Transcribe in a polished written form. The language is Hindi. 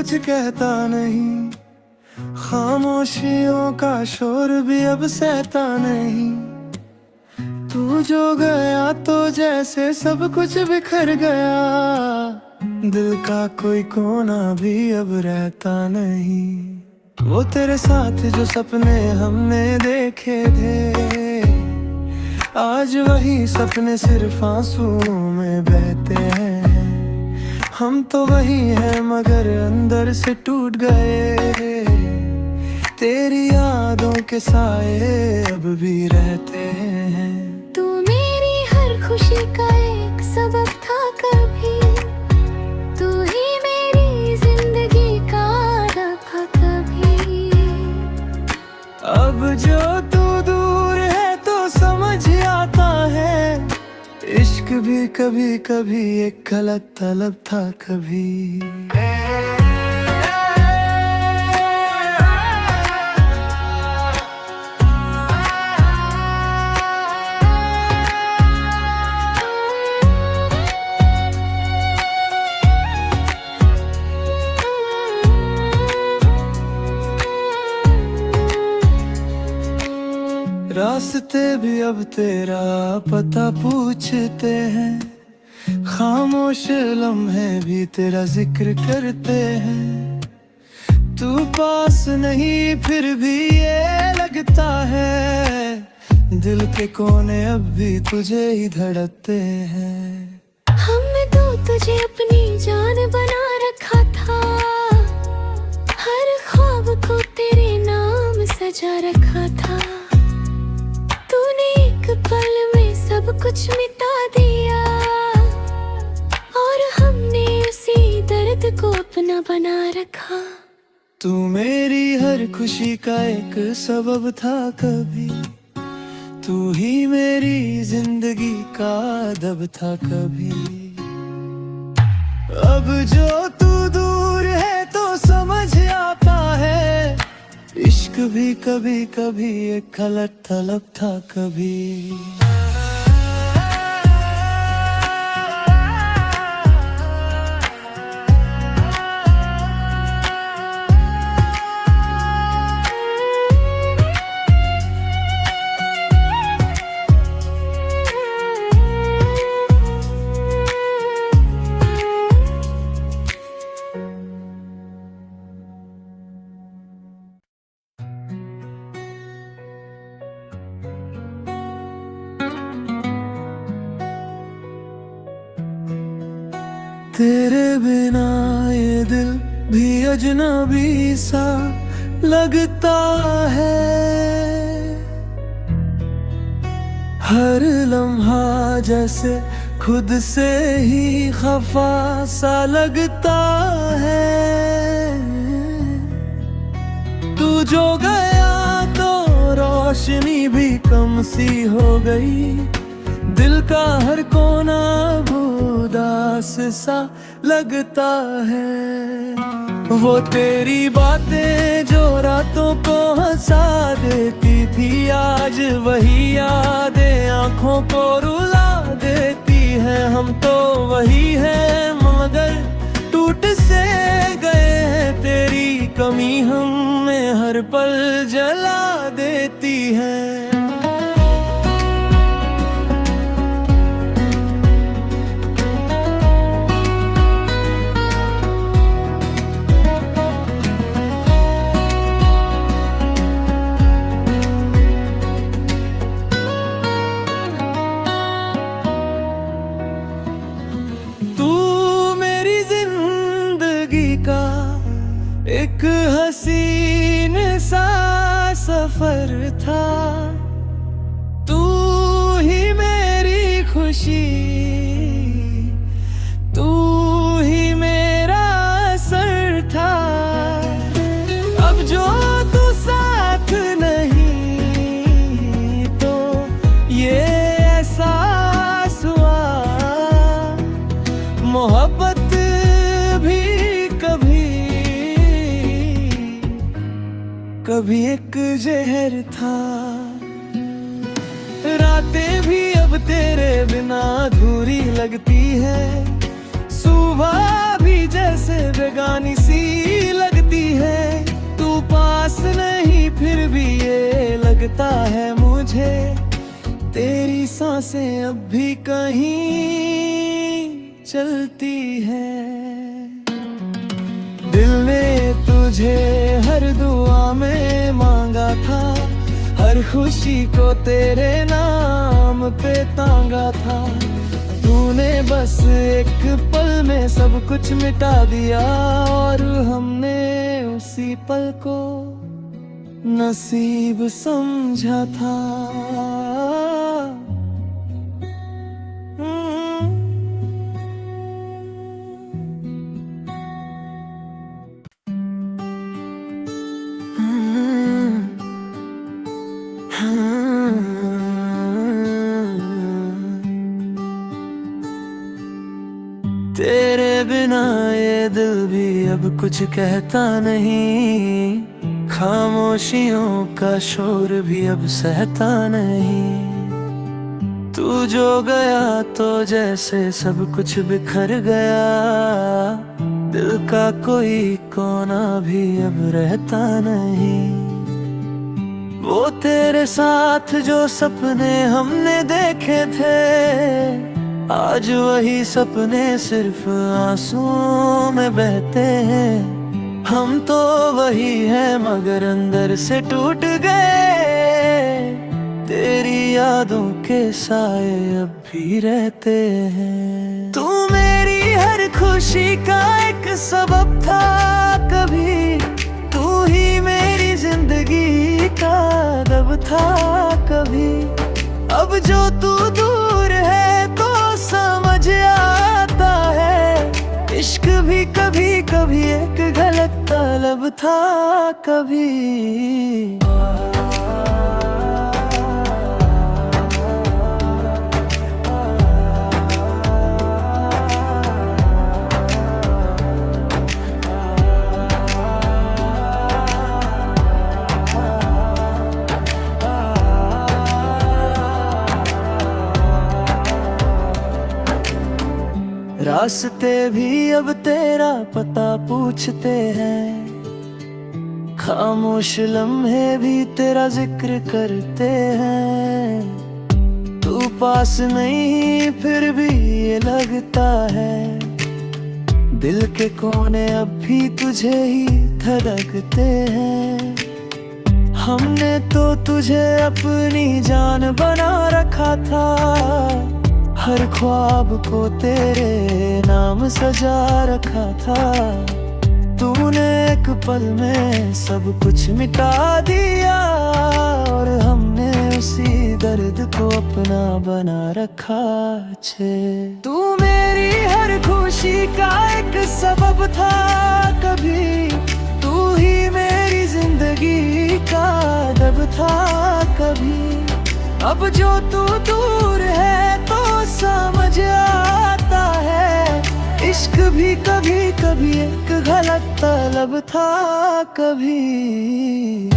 कुछ कहता नहीं, खामोशियों का शोर भी अब सहता नहीं। तू जो गया तो जैसे सब कुछ बिखर गया, दिल का कोई कोना भी अब रहता नहीं। वो तेरे साथ जो सपने हमने देखे थे, आज वही सपने सिर्फ आंसुओं में बहते हैं। हम तो वही हैं मगर अंदर से टूट गए, तेरी यादों के साए अब भी रहते हैं। तू मेरी हर खुशी का एक सबब था कभी, तू ही मेरी जिंदगी का रखा कभी। अब जो तू दूर है तो समझ आता है, इश्क भी कभी कभी एक गलत तलब था कभी। रास्ते भी अब तेरा पता पूछते हैं, खामोश लम्हे भी तेरा जिक्र करते हैं। तू पास नहीं फिर भी ये लगता है, दिल के कोने अब भी तुझे ही धड़कते हैं। हमने तो तुझे अपनी जान बना रखा था, हर ख्वाब को तेरे नाम सजा रखा था। तूने एक पल में सब कुछ मिटा दिया, और हमने उसी दर्द को अपना बना रखा। तू मेरी हर खुशी का एक सबब था कभी, तू ही मेरी जिंदगी का अदब था कभी। अब जो तू दूर है तो समझ आता है, इश्क भी कभी कभी एक गलत तलब था कभी। तेरे बिना ये दिल भी अजनबी सा लगता है, हर लम्हा जैसे खुद से ही खफा सा लगता है। तू जो गया तो रोशनी भी कम सी हो गई, दिल का हर कोना उदास सा लगता है। वो तेरी बातें जो रातों को हंसा देती थी, आज वही यादें आंखों को रुला देती हैं। हम तो वही हैं मगर टूट से गए हैं, तेरी कमी हमें हर पल जला देती है। एक हसीन सा सफर था, तू ही मेरी खुशी, तू ही मेरा असर था। अब जो तू साथ नहीं तो ये एहसास हुआ, मोहब्बत कभी एक जहर था। रातें भी अब तेरे बिना अधूरी लगती है, सुबह भी जैसे बेगानी सी लगती है, तू पास नहीं फिर भी ये लगता है मुझे, तेरी सांसें अब भी कहीं चलती है। दिल ने तुझे हर दुआ में मांगा था, हर खुशी को तेरे नाम पे तांगा था, तूने बस एक पल में सब कुछ मिटा दिया, और हमने उसी पल को नसीब समझा था। तेरे बिना ये दिल भी अब कुछ कहता नहीं, खामोशियों का शोर भी अब सहता नहीं, तू जो गया तो जैसे सब कुछ बिखर गया, दिल का कोई कोना भी अब रहता नहीं। वो तेरे साथ जो सपने हमने देखे थे, आज वही सपने सिर्फ आंसुओं में बहते हैं, हम तो वही हैं मगर अंदर से टूट गए, तेरी यादों के साए अब भी रहते हैं। तू मेरी हर खुशी का एक सबब था कभी, तू ही मेरी जिंदगी का दब था कभी, अब जो तू दूर है समझ आता है, इश्क भी कभी कभी एक गलत तलब था कभी। रास्ते भी अब तेरा पता पूछते हैं, खामोश लम्हे भी तेरा जिक्र करते हैं, तू पास नहीं फिर भी ये लगता है, दिल के कोने अब भी तुझे ही धड़कते हैं। हमने तो तुझे अपनी जान बना रखा था, हर ख्वाब को तेरे नाम सजा रखा था, तूने एक पल में सब कुछ मिटा दिया, और हमने उसी दर्द को अपना बना रखा छे। तू मेरी हर खुशी का एक सबब था कभी, तू ही मेरी जिंदगी का दब था कभी, अब जो तू दूर है तो समझ आता है, इश्क भी कभी कभी एक गलत तलब था कभी।